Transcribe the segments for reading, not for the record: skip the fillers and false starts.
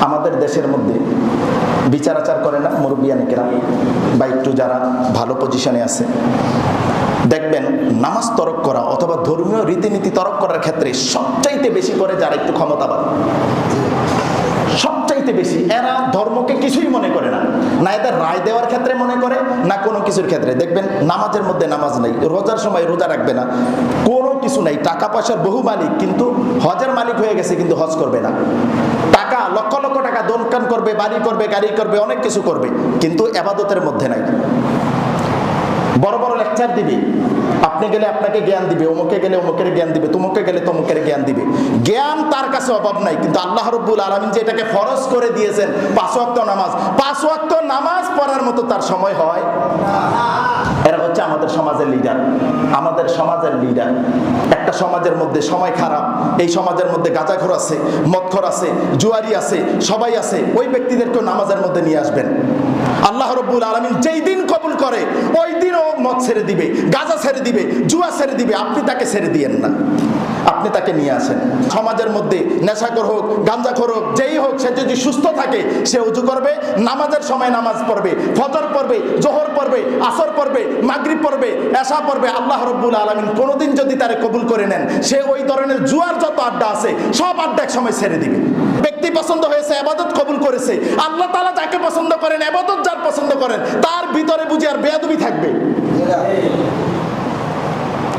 আমাদের দেশের মধ্যে বিচার আচার করে না মুরব্বিয়ানে কেরাম বা একটু যারা ভালো পজিশনে আছে, দেখবেন নামাজ তরক করা অথবা ধর্মীয় রীতিনীতি তরক করার ক্ষেত্রে সবচাইতে বেশি করে যারা একটু ক্ষমতাবান, সবচাইতে বেশি। এরা ধর্মকে কিছুই মনে করে না, না এদের রায় দেওয়ার ক্ষেত্রে মনে করে, না কোনো কিছুর ক্ষেত্রে। দেখবেন নামাজের মধ্যে নামাজ নাই, রোজার সময় রোজা রাখবে না, কোনো কিছু নাই, টাকা পয়সার বহু মালিক কিন্তু হজের মালিক হয়ে গেছে কিন্তু হজ করবে না। টাকা লক্ষ লক্ষ টাকা দোকান করবে, বাড়ি করবে, গাড়ি করবে, অনেক কিছু করবে, কিন্তু এবাদতের মধ্যে নাই। বড় বড় লেকচার দিবে, আপনি গেলে আপনাকে জ্ঞান দিবে, অমুকে গেলে অমুকের জ্ঞান দিবে, তমুকে গেলে তমুকের জ্ঞান দিবে। জ্ঞান তার কাছে অভাব নাই, কিন্তু আল্লাহ রাব্বুল আলামিন যে এটাকে ফরজ করে দিয়েছেন 5 ওয়াক্ত নামাজ, 5 ওয়াক্ত নামাজ পড়ার মতো তার সময় হয়। এরা হচ্ছে আমাদের সমাজের লিডার, আমাদের সমাজের লিডার। একটা সমাজের মধ্যে সময় খারাপ, এই সমাজের মধ্যে গাঁজাখোর আছে, মদখোর আছে, জুয়ারি আছে, সবাই আছে, ওই ব্যক্তিদেরকে নামাজের মধ্যে নিয়ে আসবেন। আল্লাহ রাব্বুল আলামিন যেই দিন কবুল করে ওই দিনও মদ ছেড়ে দিবে, গাঁজা ছেড়ে দিবে, জুয়া ছেড়ে দিবে। আপনি তাকে ছেড়ে দিয়েন না, আপনি তাকে নিয়ে আসেন। সমাজের মধ্যে নেশাখোর হোক, গাঁজাখোর হোক, যেই হোক, সে যদি সুস্থ থাকে সে ওযু করবে, নামাজের সময় নামাজ পড়বে, ফজর পড়বে, জোহর পড়বে, আসর পড়বে, মাগরিব পড়বে, এশা পড়বে। আল্লাহ রাব্বুল আলামিন কোনোদিন যদি তারে কবুল করে নেন, সে ওই ধরনের জুয়ার যত আড্ডা আছে সব আড্ডা এক সময় ছেড়ে দিবে। ব্যক্তি পছন্দ হয়েছে, ইবাদত কবুল করেছে, আল্লাহ তাআলা যাকে পছন্দ করেন, ইবাদত যার পছন্দ করেন, তার ভিতরে বুঝি আর বেয়াদবি থাকবে?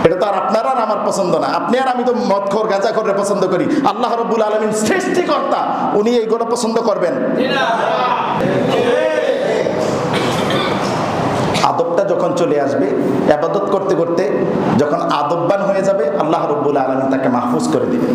এটা তো আর আপনার আর আমার পছন্দ না। আপনি আর আমি তো মদখোর গাঁজাখোররে পছন্দ করি, আল্লাহ রাব্বুল আলামিন সৃষ্টিকর্তা, উনি এইগুলো পছন্দ করবেন? আদবটা যখন চলে আসবে, ইবাদত করতে করতে যখন আদববান হয়ে যাবে, আল্লাহ রাব্বুল আলামিন তাকে মাহফুজ করে দিবেন।